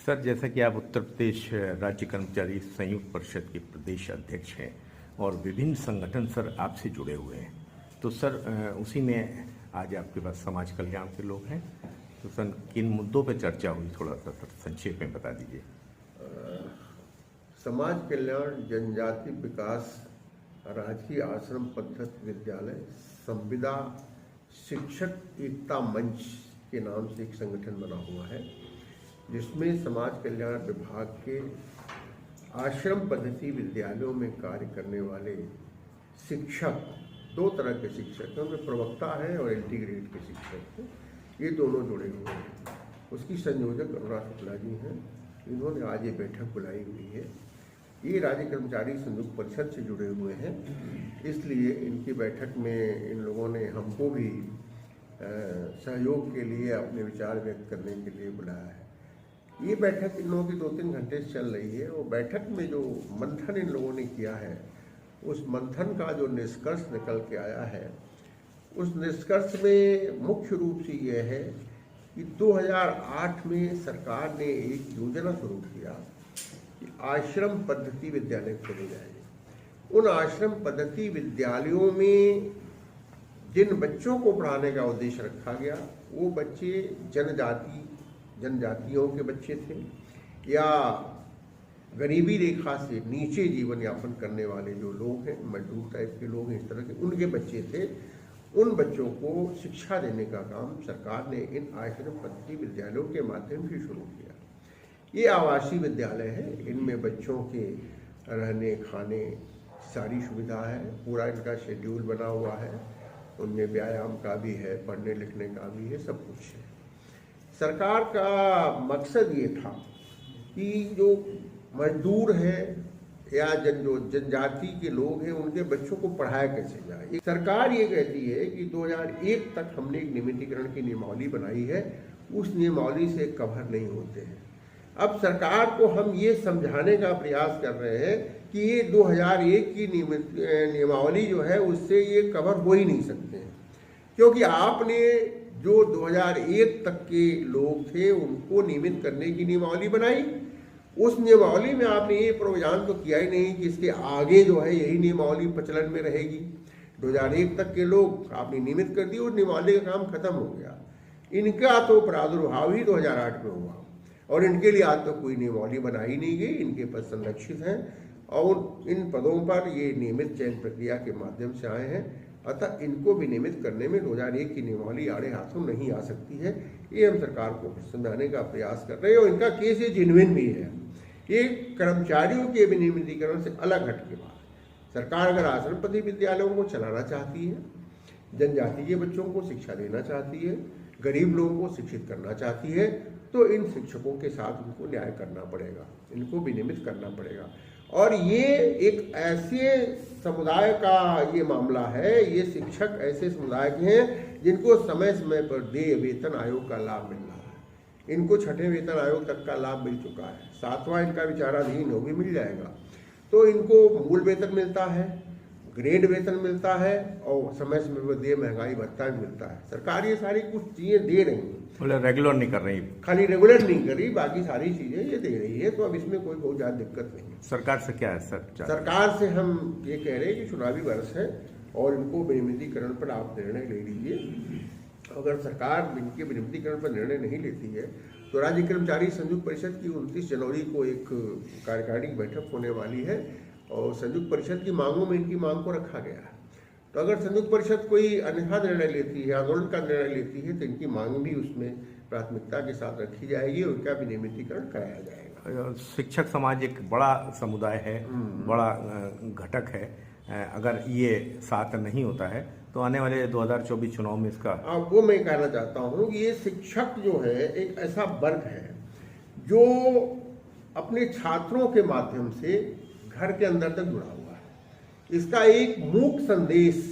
Sir, जैसा कि आप उत्तर प्रदेश राज्य कर्मचारी संयुक्त परिषद के प्रदेश अध्यक्ष हैं और विभिन्न संगठन सर आपसे जुड़े हुए हैं, तो सर उसी में आज आपके पास समाज कल्याण के लोग हैं, तो सर किन मुद्दों पर चर्चा हुई, थोड़ा सा सर संक्षेप में बता दीजिए। समाज कल्याण जनजाति विकास राजकीय आश्रम पद्धति विद्यालय संविदा शिक्षक एकता मंच के नाम से एक संगठन बना हुआ है, जिसमें समाज कल्याण विभाग के आश्रम पद्धति विद्यालयों में कार्य करने वाले शिक्षक, दो तरह के शिक्षक हैं, उनमें प्रवक्ता है और इंटीग्रेट के शिक्षक हैं, ये दोनों जुड़े हुए हैं। उसकी संयोजक अनुराग शुक्ला जी हैं। इन्होंने आज ये बैठक बुलाई हुई है। ये राज्य कर्मचारी संयुक्त परिषद से जुड़े हुए हैं, इसलिए इनकी बैठक में इन लोगों ने हमको भी सहयोग के लिए अपने विचार व्यक्त करने के लिए बुलाया है। ये बैठक इन लोगों की 2-3 घंटे से चल रही है और बैठक में जो मंथन इन लोगों ने किया है, उस मंथन का जो निष्कर्ष निकल के आया है, उस निष्कर्ष में मुख्य रूप से यह है कि 2008 में सरकार ने एक योजना शुरू किया कि आश्रम पद्धति विद्यालय खोले जाएंगे। उन आश्रम पद्धति विद्यालयों में जिन बच्चों को पढ़ाने का उद्देश्य रखा गया, वो बच्चे जनजातियों के बच्चे थे या गरीबी रेखा से नीचे जीवन यापन करने वाले जो लोग हैं, मजदूर टाइप के लोग हैं, इस तरह के उनके बच्चे थे। उन बच्चों को शिक्षा देने का काम सरकार ने इन आश्रम पद्धति विद्यालयों के माध्यम से शुरू किया। ये आवासीय विद्यालय है, इनमें बच्चों के रहने खाने सारी सुविधा है, पूरा इनका शेड्यूल बना हुआ है, उनमें व्यायाम का भी है, पढ़ने लिखने का भी है, सब कुछ है। सरकार का मकसद ये था कि जो मजदूर हैं या जो जनजाति के लोग हैं, उनके बच्चों को पढ़ाया कैसे जाए। सरकार ये कहती है कि 2001 तक हमने एक नियमितीकरण की नियमावली बनाई है, उस नियमावली से कवर नहीं होते हैं। अब सरकार को हम ये समझाने का प्रयास कर रहे हैं कि ये 2001 की नियमावली जो है, उससे ये कवर हो ही नहीं सकते हैं, क्योंकि आपने जो 2001 तक के लोग थे उनको नियमित करने की नियमावली बनाई। उस नियमावली में आपने ये प्रावधान तो किया ही नहीं कि इसके आगे जो है यही नियमावली प्रचलन में रहेगी। 2001 तक के लोग आपने नियमित कर दी, उस नियमावली का काम खत्म हो गया। इनका तो प्रादुर्भाव ही 2008 में हुआ और इनके लिए आज तक कोई नियमावली बनाई नहीं गई। इनके पद संरक्षित हैं और इन पदों पर ये नियमित चयन प्रक्रिया के माध्यम से आए हैं, अतः इनको विनियमित करने में 2001 की नियमावली आड़े हाथों नहीं आ सकती है। ये हम सरकार को समझाने का प्रयास कर रहे हैं और इनका केस ये जेन्युइन भी है। ये कर्मचारियों के विनियमितीकरण से अलग हट के बात है। सरकार अगर आश्रम पद्धति विद्यालयों को चलाना चाहती है, जनजाति के बच्चों को शिक्षा देना चाहती है, गरीब लोगों को शिक्षित करना चाहती है, तो इन शिक्षकों के साथ उनको न्याय करना पड़ेगा, इनको विनियमित करना पड़ेगा। और ये एक ऐसे समुदाय का ये मामला है, ये शिक्षक ऐसे समुदाय के हैं जिनको समय समय पर देय वेतन आयोग का लाभ मिल रहा है। इनको 6ठे वेतन आयोग तक का लाभ मिल चुका है, 7वां इनका विचाराधीन हो भी मिल जाएगा। तो इनको मूल वेतन मिलता है, ग्रेड वेतन मिलता है और समय समय पर देय महंगाई भत्ता भी मिलता है। सरकार ये सारी कुछ चीज़ें दे रही है, बोले रेगुलर नहीं कर रही, खाली रेगुलर नहीं कर रही, बाकी सारी चीजें ये दे रही है। तो अब इसमें कोई बहुत ज्यादा दिक्कत नहीं है। सरकार से क्या है सर? सरकार से हम ये कह रहे हैं कि चुनावी वर्ष है और इनको विनियमितीकरण पर आप निर्णय ले लीजिए। अगर सरकार इनके विनियमितीकरण पर निर्णय नहीं लेती है तो राज्य कर्मचारी संयुक्त परिषद की 29 जनवरी को एक कार्यकारिणी बैठक होने वाली है और संयुक्त परिषद की मांगों में इनकी मांग को रखा गया है। तो अगर संयुक्त परिषद कोई अन्यथा निर्णय लेती है, आंदोलन का निर्णय लेती है, तो इनकी मांग भी उसमें प्राथमिकता के साथ रखी जाएगी और उनका विनियमितीकरण कराया जाएगा। शिक्षक समाज एक बड़ा समुदाय है, बड़ा घटक है। अगर ये साथ नहीं होता है तो आने वाले 2024 चुनाव में इसका वो मैं कहना चाहता हूँ कि ये शिक्षक जो है एक ऐसा वर्ग है जो अपने छात्रों के माध्यम से घर के अंदर तक जुड़ा हुआ है। इसका एक मूक संदेश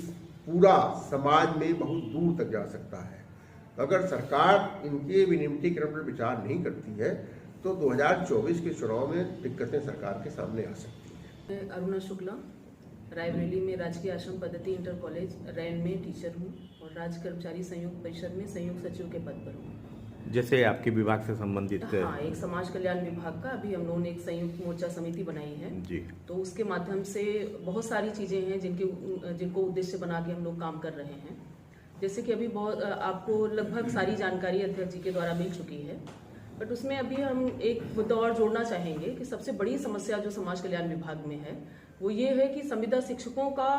पूरा समाज में बहुत दूर तक जा सकता है। अगर सरकार इनके विनियमितीकरण पर विचार नहीं करती है तो 2024 के चुनाव में दिक्कतें सरकार के सामने आ सकती हैं। अरुणा शुक्ला, रायबरेली में राजकीय आश्रम पद्धति इंटर कॉलेज रैन में टीचर हूँ और राज्य कर्मचारी संयुक्त परिषद में संयुक्त सचिव के पद पर हूँ। जैसे आपके विभाग से संबंधित हाँ, एक समाज कल्याण विभाग का अभी हम लोगों ने एक संयुक्त मोर्चा समिति बनाई है जी, तो उसके माध्यम से बहुत सारी चीजें हैं जिनको उद्देश्य बना के हम लोग काम कर रहे हैं। जैसे कि अभी बहुत आपको लगभग सारी जानकारी अध्यक्ष जी के द्वारा मिल चुकी है, बट उसमें अभी हम एक मुद्दा और जोड़ना चाहेंगे कि सबसे बड़ी समस्या जो समाज कल्याण विभाग में है वो ये है कि संविदा शिक्षकों का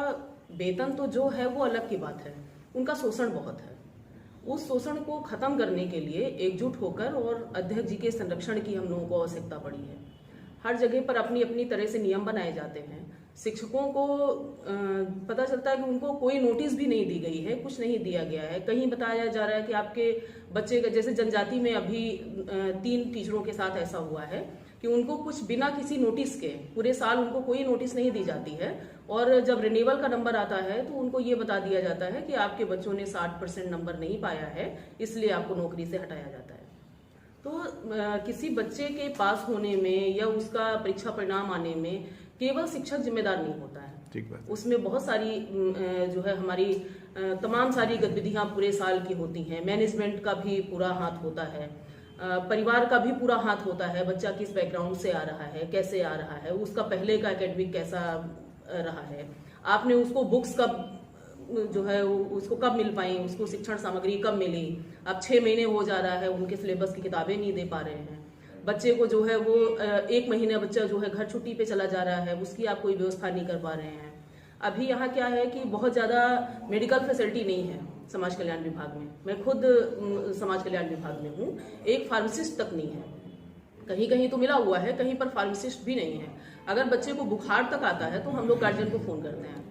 वेतन तो जो है वो अलग की बात है, उनका शोषण बहुत है। उस शोषण को खत्म करने के लिए एकजुट होकर और अध्यक्ष जी के संरक्षण की हम लोगों को आवश्यकता पड़ी है। हर जगह पर अपनी अपनी तरह से नियम बनाए जाते हैं। शिक्षकों को पता चलता है कि उनको कोई नोटिस भी नहीं दी गई है, कुछ नहीं दिया गया है। कहीं बताया जा रहा है कि आपके बच्चे का, जैसे जनजाति में अभी 3 टीचरों के साथ ऐसा हुआ है कि उनको कुछ बिना किसी नोटिस के पूरे साल उनको कोई नोटिस नहीं दी जाती है, और जब रिन्यूअल का नंबर आता है तो उनको ये बता दिया जाता है कि आपके बच्चों ने 60% नंबर नहीं पाया है, इसलिए आपको नौकरी से हटाया जाता है। तो किसी बच्चे के पास होने में या उसका परीक्षा परिणाम आने में केवल शिक्षक जिम्मेदार नहीं होता है। ठीक बात। उसमें बहुत सारी जो है हमारी तमाम सारी गतिविधियां पूरे साल की होती हैं। मैनेजमेंट का भी पूरा हाथ होता है, परिवार का भी पूरा हाथ होता है। बच्चा किस बैकग्राउंड से आ रहा है, कैसे आ रहा है, उसका पहले का एकेडमिक कैसा रहा है, आपने उसको बुक्स कब जो है उसको कब मिल पाई, उसको शिक्षण सामग्री कब मिली। अब 6 महीने हो जा रहा है, उनके सिलेबस की किताबें नहीं दे पा रहे हैं। बच्चे को जो है वो 1 महीने बच्चा जो है घर छुट्टी पे चला जा रहा है, उसकी आप कोई व्यवस्था नहीं कर पा रहे हैं। अभी यहाँ क्या है कि बहुत ज़्यादा मेडिकल फैसिलिटी नहीं है समाज कल्याण विभाग में। मैं खुद समाज कल्याण विभाग में हूँ, एक फार्मासिस्ट तक नहीं है। कहीं कहीं तो मिला हुआ है, कहीं पर फार्मासिस्ट भी नहीं है। अगर बच्चे को बुखार तक आता है तो हम लोग गार्जियन को फ़ोन करते हैं,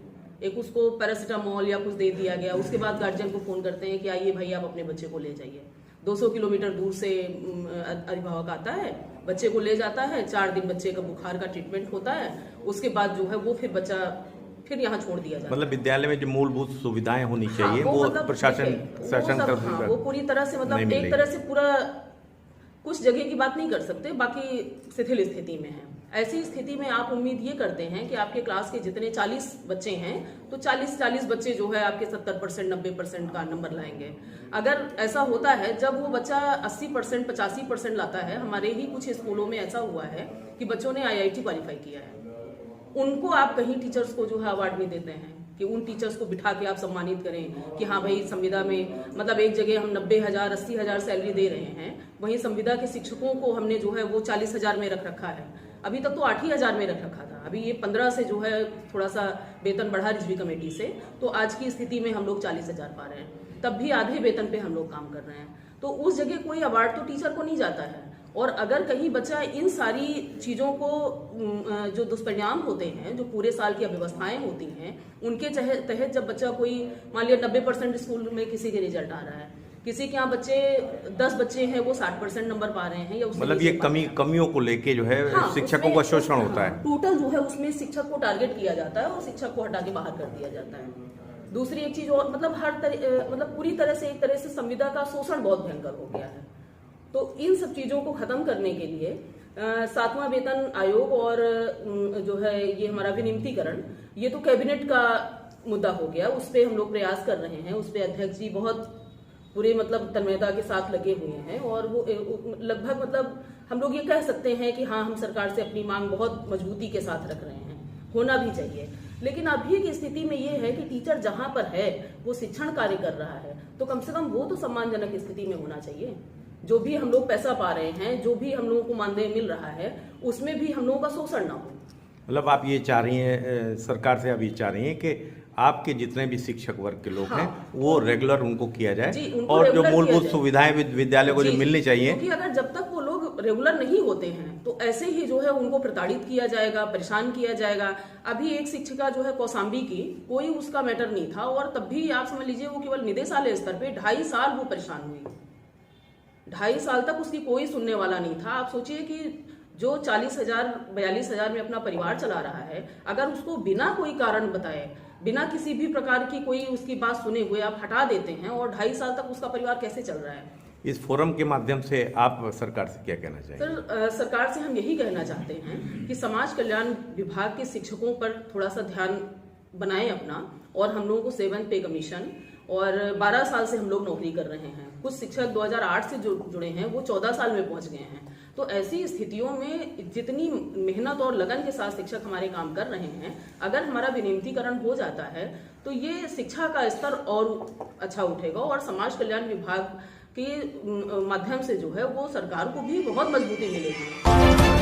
एक उसको पैरासीटामोल या कुछ दे दिया गया, उसके बाद गार्जियन को फ़ोन करते हैं कि आइए भाई आप अपने बच्चे को ले जाइए। 200 किलोमीटर दूर से अभिभावक आता है, बच्चे को ले जाता है, 4 दिन बच्चे का बुखार का ट्रीटमेंट होता है, उसके बाद जो है वो फिर बच्चा फिर यहाँ छोड़ दिया जाता है। मतलब विद्यालय में जो मूलभूत सुविधाएं होनी चाहिए वो मतलब प्रशासन वो पूरी तरह से मतलब एक तरह से पूरा कुछ जगह की बात नहीं कर सकते, बाकी शिथिल स्थिति में है। ऐसी स्थिति में आप उम्मीद ये करते हैं कि आपके क्लास के जितने 40 बच्चे हैं तो 40 बच्चे जो है आपके 70% 90% का नंबर लाएंगे। अगर ऐसा होता है, जब वो बच्चा 80% 85% लाता है, हमारे ही कुछ स्कूलों में ऐसा हुआ है कि बच्चों ने IIT क्वालिफाई किया है, उनको आप कहीं टीचर्स को जो है अवार्ड नहीं देते हैं कि उन टीचर्स को बिठा के आप सम्मानित करें कि हाँ भाई संविदा में, मतलब एक जगह हम 90,000 80,000 सैलरी दे रहे हैं, वहीं संविदा के शिक्षकों को हमने जो है वो 40,000 में रख रखा है। अभी तक तो 8 ही हजार में रख रखा था, अभी ये 15 से जो है थोड़ा सा वेतन बढ़ा रिजवी कमेटी से, तो आज की स्थिति में हम लोग 40,000 पा रहे हैं, तब भी आधे वेतन पे हम लोग काम कर रहे हैं। तो उस जगह कोई अवार्ड तो टीचर को नहीं जाता है। और अगर कहीं बच्चा इन सारी चीज़ों को जो दुष्परिणाम होते हैं, जो पूरे साल की अव्यवस्थाएं होती हैं, उनके तहत जब बच्चा कोई मान लिया 90% स्कूल में किसी के रिजल्ट आ रहा है, किसी के यहाँ बच्चे 10 बच्चे हैं वो 60% नंबर पा रहे हैं, या मतलब ये कमियों को लेके जो है शिक्षकों का शोषण होता है। टोटल जो है उसमें शिक्षक को टारगेट किया जाता है और शिक्षक को हटा के बाहर कर दिया जाता है। दूसरी एक चीज और, मतलब मतलब पूरी तरह से एक तरह से संविदा का शोषण बहुत भयंकर हो गया है। तो इन सब चीजों को खत्म करने के लिए 7वां वेतन आयोग और जो है ये हमारा विनियमितीकरण, ये तो कैबिनेट का मुद्दा हो गया, उस पर हम लोग प्रयास कर रहे हैं। उस पर अध्यक्ष जी बहुत पूरे मतलब तन्मयता के साथ लगे हुए हैं, और वो लगभग मतलब हम लोग ये कह सकते हैं कि हाँ, हम सरकार से अपनी मांग बहुत मजबूती के साथ रख रहे हैं, होना भी चाहिए। लेकिन अभी की स्थिति में ये है कि टीचर जहां पर है वो शिक्षण कार्य कर रहा है, तो कम से कम वो तो सम्मानजनक स्थिति में होना चाहिए। जो भी हम लोग पैसा पा रहे हैं, जो भी हम लोगों को मानदेय मिल रहा है, उसमें भी हम लोगों का शोषण ना हो। मतलब आप ये चाह रही हैं, सरकार से आप ये चाह रही हैं कि आपके जितने भी शिक्षक वर्ग के लोग हैं वो रेगुलर उनको किया जाए, और जो मूलभूत सुविधाएं विद्यालय को जो मिलनी चाहिए, क्योंकि अगर जब तक वो लोग रेगुलर नहीं होते हैं तो ऐसे ही जो है उनको प्रताड़ित किया जाएगा, परेशान किया जाएगा। अभी एक शिक्षिका जो है कौशाम्बी की, कोई उसका मैटर नहीं था, और तब भी आप समझ लीजिए वो केवल निदेशालय स्तर पे 2.5 साल वो परेशान हुई। 2.5 साल तक उसकी कोई सुनने वाला नहीं था। आप सोचिए कि जो 40,000 42,000 में अपना परिवार चला रहा है, अगर उसको बिना कोई कारण बताए, बिना किसी भी प्रकार की कोई उसकी बात सुने हुए आप हटा देते हैं, और 2.5 साल तक उसका परिवार कैसे चल रहा है। इस फोरम के माध्यम से आप सरकार से क्या कहना चाहेंगे? सर, सरकार से हम यही कहना चाहते हैं कि समाज कल्याण विभाग के शिक्षकों पर थोड़ा सा ध्यान बनाएं अपना, और हम लोगों को 7th पे कमीशन, और 12 साल से हम लोग नौकरी कर रहे हैं। कुछ शिक्षक 2008 से जुड़े हैं, वो 14 साल में पहुंच गए हैं। तो ऐसी स्थितियों में जितनी मेहनत और लगन के साथ शिक्षक हमारे काम कर रहे हैं, अगर हमारा विनियमितीकरण हो जाता है तो ये शिक्षा का स्तर और अच्छा उठेगा और समाज कल्याण विभाग के माध्यम से जो है वो सरकार को भी बहुत मजबूती मिलेगी।